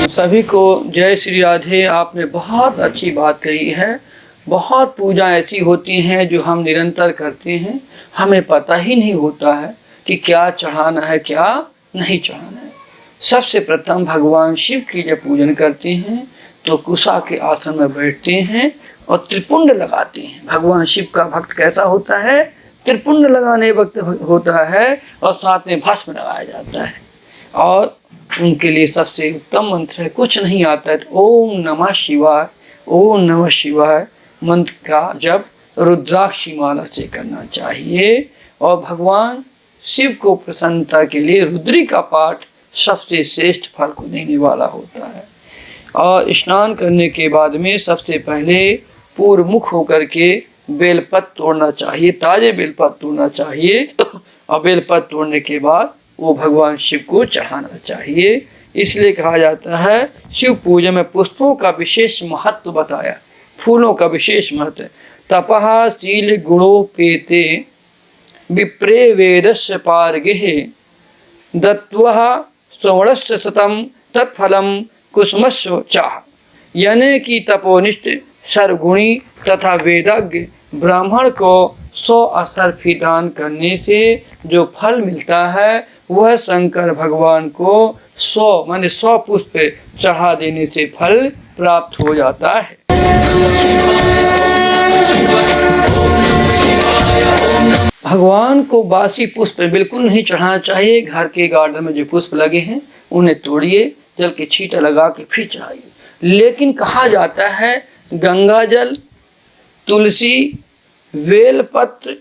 सभी को जय श्री राधे। आपने बहुत अच्छी बात कही है। बहुत पूजा ऐसी होती हैं जो हम निरंतर करते हैं, हमें पता ही नहीं होता है कि क्या चढ़ाना है क्या नहीं चढ़ाना है। सबसे प्रथम भगवान शिव की जब पूजन करते हैं तो कुशा के आसन में बैठते हैं और त्रिपुंड लगाते हैं। भगवान शिव का भक्त कैसा होता है? त्रिपुंड लगाने वक्त होता है और साथ में भस्म लगाया जाता है। और उनके लिए सबसे उत्तम मंत्र है, कुछ नहीं आता है तो ओम नमः शिवाय, ओम नमः शिवाय मंत्र का जब रुद्राक्षी माला से करना चाहिए। और भगवान शिव को प्रसन्नता के लिए रुद्री का पाठ सबसे श्रेष्ठ फल को देने वाला होता है। और स्नान करने के बाद में सबसे पहले पूर्व मुख होकर के बेलपत्र तोड़ना चाहिए, ताजे बेलपत्र तोड़ना चाहिए। और बेलपत्र तोड़ने के बाद वो भगवान शिव को चढ़ाना चाहिए। इसलिए कहा जाता है शिव पूजा में पुष्पों का विशेष महत्व बताया, फूलों का विशेष महत्व। तपः शील गुणोपेते विप्रे वेदस्य पारगेः दत्वः श्रवणस्य शतम तत्फलम कुसुमस्य चाह। यानी कि तपोनिष्ठ सर्वगुणी तथा वेदज्ञ ब्राह्मण को 100 असरफी दान करने से जो फल मिलता है वह शंकर भगवान को 100 पुष्प चढ़ा देने से फल प्राप्त हो जाता है। भगवान को बासी पुष्प बिल्कुल नहीं चढ़ाना चाहिए। घर के गार्डन में जो पुष्प लगे हैं उन्हें तोड़िए, जल के छींटे लगा के फिर चढ़ाइए। लेकिन कहा जाता है गंगा जल, तुलसी, बेलपत्र,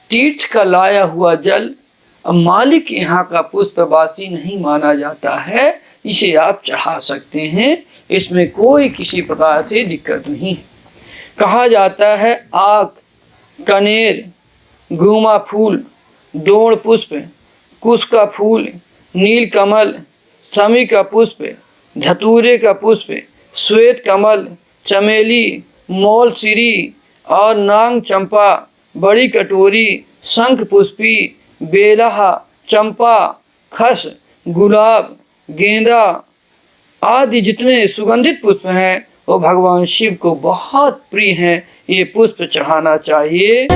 तीर्थ का लाया हुआ जल मालिक यहाँ का पुष्प बासी नहीं माना जाता है, इसे आप चढ़ा सकते हैं, इसमें कोई किसी प्रकार से दिक्कत नहीं। कहा जाता है आक, कनेर, गुमा फूल, दोड़ पुष्प, कुश का फूल, नील कमल, शमी का पुष्प, धतूरे का पुष्प, श्वेत कमल, चमेली, मोल सिरी और नांग चंपा, बड़ी कटोरी, शंख पुष्पी, बेलहा, चंपा, खस, गुलाब, गेंदा आदि जितने सुगंधित पुष्प हैं वो भगवान शिव को बहुत प्रिय हैं, ये पुष्प चढ़ाना चाहिए।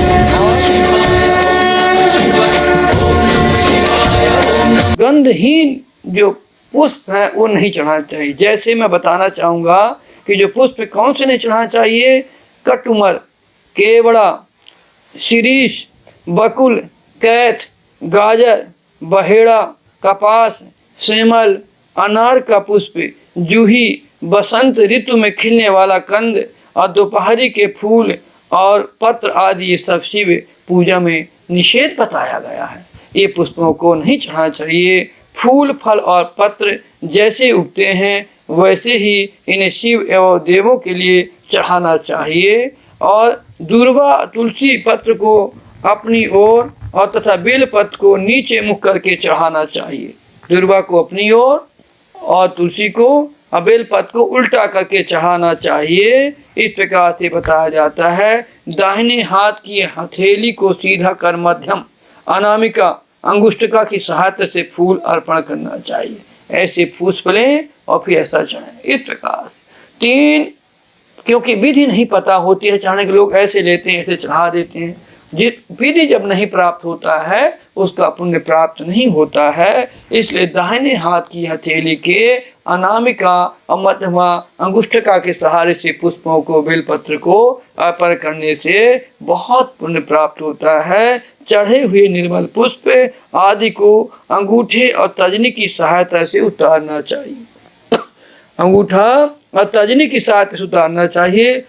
गंधहीन जो पुष्प है वो नहीं चढ़ाना चाहिए। जैसे मैं बताना चाहूँगा कि जो पुष्प कौन से नहीं चढ़ाना चाहिए, कटुमर, केवड़ा, शिरीष, बकुल, कैथ, गाजर, बहेड़ा, कपास, सेमल, अनार का पुष्प, जूही, बसंत ऋतु में खिलने वाला कंद और दोपहरी के फूल और पत्र आदि ये सब शिव पूजा में निषेध बताया गया है। ये पुष्पों को नहीं चढ़ाना चाहिए। फूल, फल और पत्र जैसे उगते हैं वैसे ही इन्हें शिव एवं देवों के लिए चढ़ाना चाहिए। और दूर्वा तुलसी पत्र को अपनी ओर और तथा बेल पत्र को नीचे मुख करके चढ़ाना चाहिए। दूर्वा को अपनी ओर और तुलसी को और बेल पत्र को उल्टा करके चढ़ाना चाहिए। इस प्रकार से बताया जाता है दाहिने हाथ की हथेली को सीधा कर मध्यम अनामिका अंगुष्ठिका की सहायता से फूल अर्पण करना चाहिए। ऐसे पुष्प लें और फिर ऐसा चढ़ाएं। इस प्रकार से 3, क्योंकि विधि नहीं पता होती है चढ़ाने के, लोग ऐसे लेते हैं ऐसे चढ़ा देते हैं। जिस विधि जब नहीं प्राप्त होता है उसका पुण्य प्राप्त नहीं होता है। इसलिए दाहिने हाथ की हथेली के अनामिका और मध्यमा अंगुष्ठिका के सहारे से पुष्पों को बेलपत्र को अर्पण करने से बहुत पुण्य प्राप्त होता है। चढ़े हुए निर्मल पुष्प आदि को अंगूठे और तर्जनी की सहायता से उतारना चाहिए। अंगूठा और तर्जनी की सहायता से उतारना चाहिए।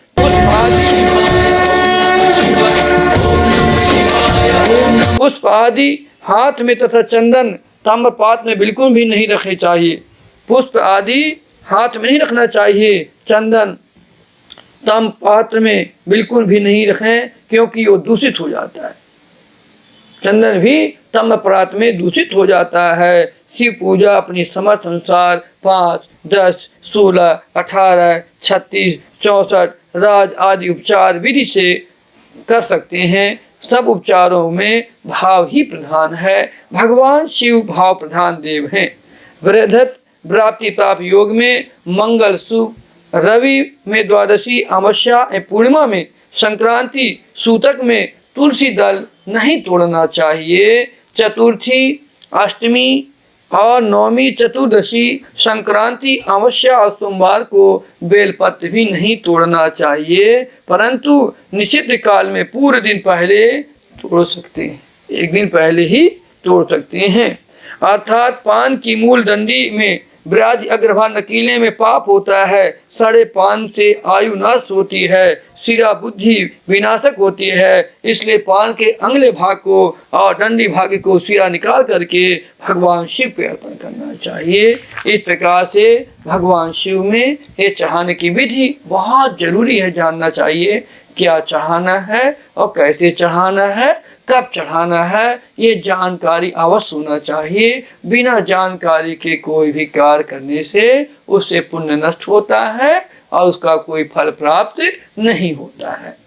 पुष्प आदि हाथ में तथा चंदन ताम्रपात्र में बिल्कुल भी नहीं रखे चाहिए। पुष्प आदि हाथ में नहीं रखना चाहिए, चंदन ताम्रपात्र में बिल्कुल भी नहीं रखें क्योंकि वो दूषित हो जाता है। चंदन भी ताम्रपात्र में दूषित हो जाता है। शिव पूजा अपनी समर्थ अनुसार 5, 10, 16, 18, 36, 64 राज आदि उपचार विधि से कर सकते हैं। सब उपचारों में भाव ही प्रधान है। भगवान शिव भाव प्रधान देव हैं। वृद्धत प्राप्ति प्राप्त योग में मंगल शुभ, रवि में द्वादशी, अमावस्या पूर्णिमा में, संक्रांति सूतक में तुलसी दल नहीं तोड़ना चाहिए। चतुर्थी, अष्टमी और नवमी, चतुर्दशी, संक्रांति, अमावस्या और सोमवार को बेलपत्र भी नहीं तोड़ना चाहिए, परंतु निषिद्ध काल में पूरे दिन पहले तोड़ सकते हैं, एक दिन पहले ही तोड़ सकते हैं। अर्थात पान की मूल डंडी में ब्याज अग्रभाग नकीले में पाप होता है। साढ़े पान से आयु नष्ट होती है, सिरा बुद्धि विनाशक होती है। इसलिए पान के अगले भाग को और डंडी भाग को सिरा निकाल करके भगवान शिव पे अर्पण करना चाहिए। इस प्रकार से भगवान शिव में ये चढ़ाने की विधि बहुत जरूरी है, जानना चाहिए क्या चढ़ाना है और कैसे चढ़ाना है, कब चढ़ाना है, ये जानकारी अवश्य होना चाहिए। बिना जानकारी के कोई भी कार्य करने से उससे पुण्य नष्ट होता है और उसका कोई फल प्राप्त नहीं होता है।